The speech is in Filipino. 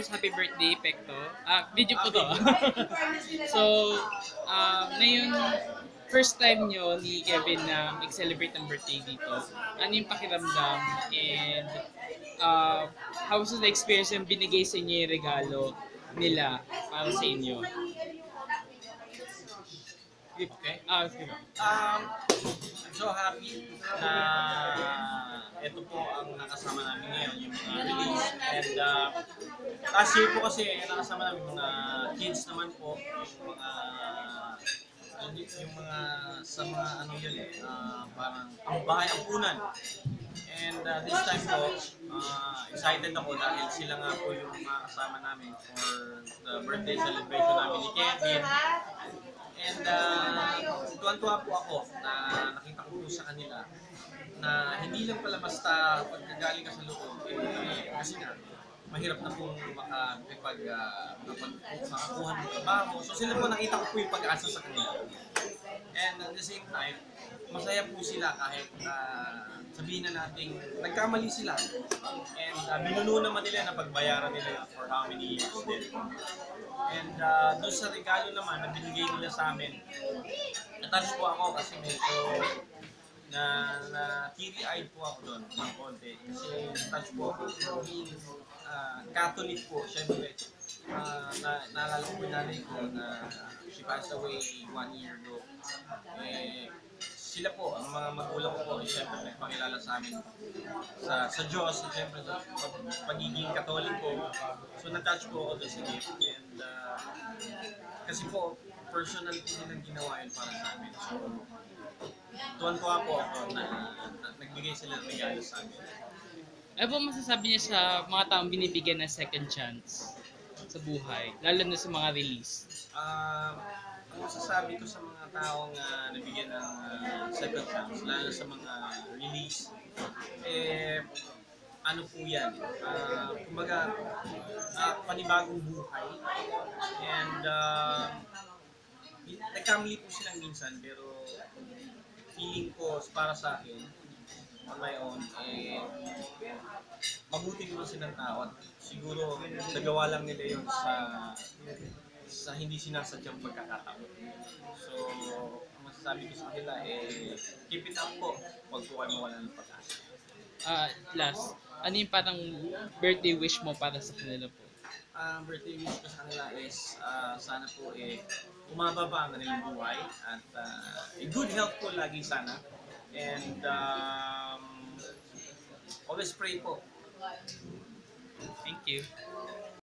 Happy birthday, Pekto. Video po to. So, ngayon, first time nyo ni Kevin na mag-celebrate ng birthday dito. Ano yung pakiramdam? And how was the experience yung binigay sa inyo yung regalo nila para sa inyo? Okay. Sige. I'm so happy na ito po ang nakasama namin ngayon, yung mga release. And last year po kasi nakasama namin mga kids naman po, yung mga sa mga ano yun parang ang bahay ampunan. And this time po, excited ako dahil sila nga po yung mga kasama namin for the birthday celebration namin ni Kevin. And tuwan-tuwa po ako na nakita ko po sa kanila na hindi lang pala basta pagkagaling ka sa loob, kasi nga, mahirap na pong makakuha ng trabaho. So sila po nakita ko po yung pag-asa sa kanila. And at the same time, masaya po sila kahit sabihin na natin nagkamali sila. And binuno naman nila na pagbayaran nila for how many years din. And doon sa regalo naman na binigay nila sa amin, natouch po ako kasi medyo na teary-eyed po ako doon ng konti. Kasi natouch po ako. Catholic po, syempre. Naalala ko po yung nanay ko na she passed away 1 year ago. Sila po, ang mga magulang ko po, syempre nagpakilala sa amin sa Diyos, syempre sa pagiging Katoliko. So na-touch po ako doon sa gift. And kasi po, personal po din ang ginawa yun para sa amin. So, tuwan-tuwa po ako na nagbigay sila ng regalo sa amin. Ano po masasabi niya sa mga taong binibigyan ng second chance sa buhay, lalo na sa mga release? Ang masasabi ko sa mga taong nabigyan ng second chance, lalo sa mga release, ano po yan, kumbaga, panibagong buhay. And nagkamali po silang minsan, pero feeling ko para sa akin, on my own, mabuti naman silang tao at siguro nagawa lang nila yun sa hindi sinasadyang pagkakataon. So, ang masasabi ko sa kanila keep it up po, huwag po kayo mawalan ng pag-asa. Last, ano yung parang birthday wish mo para sa kanila po? Birthday wish ko sa kanila is sana po umaba pa ang kanilang buhay at good health po lagi sana. And always pray po. Thank you.